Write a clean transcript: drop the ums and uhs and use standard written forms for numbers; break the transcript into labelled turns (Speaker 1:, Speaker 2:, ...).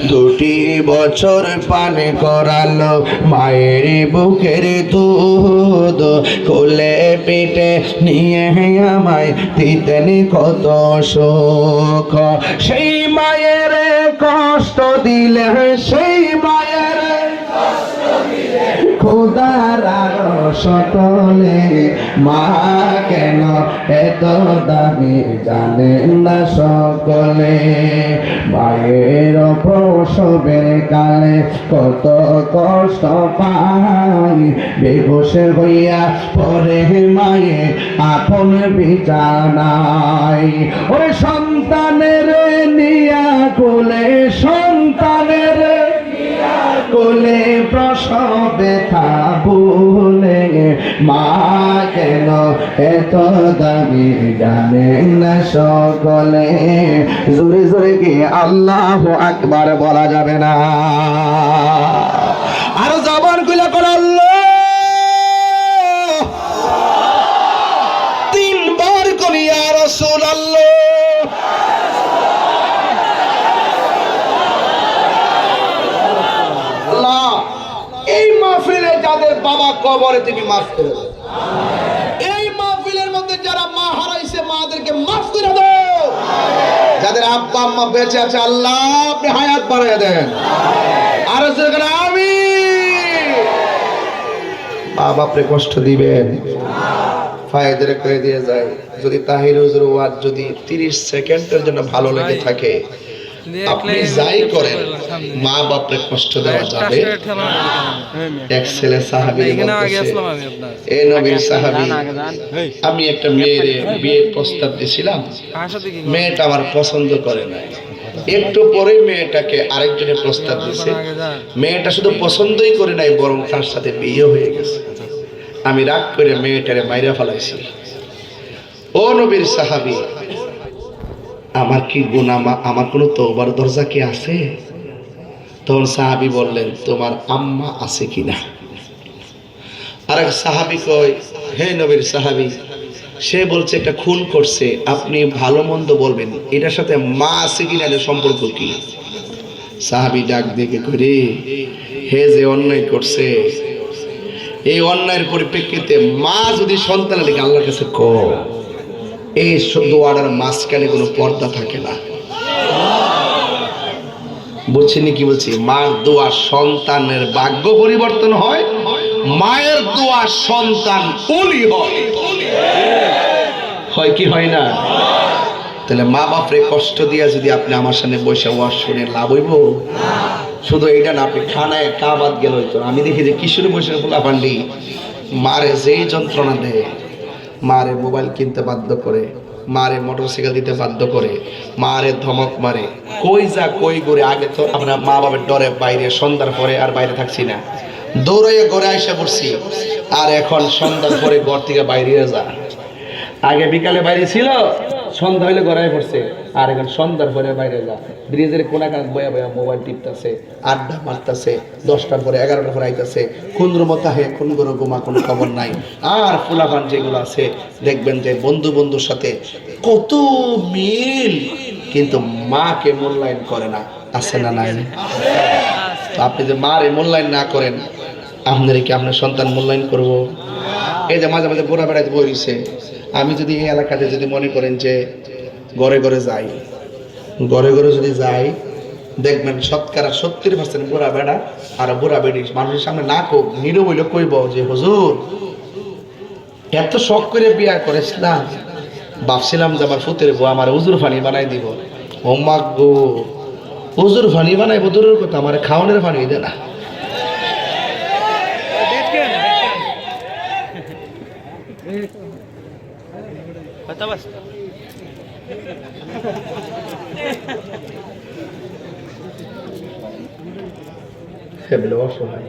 Speaker 1: দুটি বছর পান করালো মায়ের বুকের দুধ, কোলে পিঠে নিয়ে আমায় দিতেন কত সুখ। সেই মায়ের কষ্ট দিলে, সেই মায়ের খোদার সতলে মা কেন এত দামি জানেন না সকলে। মায়ের প্রসবের কালে কত কষ্ট পাই, বেহুশ হইয়া পরে মায়ে আপন বিছানায়। ওরে সন্তানের নিয়া কোলে, সন্তানের কোলে প্রসব ব্যথা বলে মা কেন এত দামি জানেন না সকলে। জোরে জোরে কি আল্লাহু আকবার বলা যাবে না? আরো জবান খুলে করে আল্লাহ, তিনবার করি ইয়া রাসূলুল্লাহ। এই মাহফিলে যাদের বাবা কবরে তুমি মাফ করে দাও। এই মাহফিলের মধ্যে যারা মা হারাইছে মাদেরকে মাফ করে দাও। যাদের আব্বা আম্মা বেঁচে আছে আল্লাহ আপনি হায়াত বাড়াইয়া দেন। আর আমিন। মা বাপরে কষ্ট দিবেন, ফায়দারে করে দিয়ে যায়। যদি তাহির হুজুর ওয়াজ যদি 30 সেকেন্ডের জন্য ভালো লেগে থাকে, আপনি যাই করেন মা বাপরে কষ্ট দেওয়া যাবে। এক ছেলে সাহাবী বলতেছে, এ নবীর সাহাবী, আমি একটা মেয়ের বিয়ের প্রস্তাব দিয়েছিলাম, মেয়েটা আমার পছন্দ করে না। একটু পরে মেয়েটাকে আরেকজনের প্রস্তাব দিয়েছে, মেয়েটা শুধু পছন্দই করে নাই বরং তার সাথে বিয়ে হয়ে গেছে। আমি রাগ করে মেয়েটারে মাইরা ফেলাইছি। ও নবীর সাহাবী, আমার কি গুনাহ, আমার কোনো তওবার দরজা কি আছে? তখন সাহাবী বললেন, তোমার আম্মা আছে কিনা? আরেক সাহাবী কয়, হে নবীর সাহাবী, সে বলছে একটা খুন করছে, আপনি ভালো মন্দ বলবেন, এটার সাথে মা আছে কিনা এর সম্পর্ক কি? সাহাবী ডাক দিয়ে কয়, রে হে যে অন্যায় করছে, এই অন্যায়ের পরিপ্রেক্ষিতে মা যদি সন্তানের দিকে আল্লাহর কাছে কও, এই দোয়ার মাঝখানে কোনো পর্দা থাকে না। বুঝছেন কি বলছি? মার দোয়া সন্তানের ভাগ্য পরিবর্তন হয়, মায়ের দোয়া সন্তান ওলি হয়। হয় কি হয় না? তাহলে মা বাপরে কষ্ট দিয়া যদি আপনি আমার সামনে বসে ওয়াজ শুনে লাভ হইব? শুধু এইটা না, আপনি খানায় কাবাদ গেল হইতো। আমি দেখি যে কিশোর বসে পোলা পান্ডি মারে যেই যন্ত্রণা দেয়, মারে মোবাইল কিনতে বাধ্য করে, মারে মোটরসাইকেল দিতে বাধ্য করে, মারে ধমক মারে, কই যা কই ঘুরে। আগে তো আমরা মা বাবার ডরে বাইরে, সন্ধ্যার পরে আর বাইরে থাকছি না, দৌড়াইয়ে ঘরে আইসা পড়ছি। আর এখন সন্ধ্যার পরে ঘর থেকে বাইরে যা। আগে বিকালে বাইরে ছিল, সন্ধ্যা হইলে ঘরে পড়ছে, আর এখন সন্ধ্যার পরে বাইরে যা। ব্রিজের কোনা কান বয়া বয়া মোবাইল টিপতেছে, আড্ডা মারতেছে, 10টার পরে 11টার পরে আইতেছে, কোন রুমতা হে কোন গরু গোমা কোনো খবর নাই। আর ফুলাফান যেগুলো আছে দেখবেন যে বন্ধু বন্ধুর সাথে কত মিল, কিন্তু মাকে মূল্যায়ন করে না। আছে না নাই? আপনি যে মারে মূল্যায়ন না করেন, আপনার কি আপনার সন্তান মূল্যায়ন করব? এই যে মাঝে মাঝে বুড়া বেড়াইতে বইছে, আমি যদি এই এলাকাতে যদি মনে করেন যে ঘরে ঘরে যাই, ঘরে ঘরে যদি যাই, দেখবেন শতকরা 70% বুড়া বেড়া আর বুড়া বেড়ি মানুষের সামনে না কোক, নীরব হইলে কইব যে হুজুর এত শখ করে বিয়া করেছিলাম, ভাবছিলাম যে আমার ফুতের বউ আমার হুজুর ফানি বানাই দিব। ও মা গো, হুজুর ফানি বানাইবো দূরের কথা, আমার খাওয়ানোর ফানি দে না। অসহায়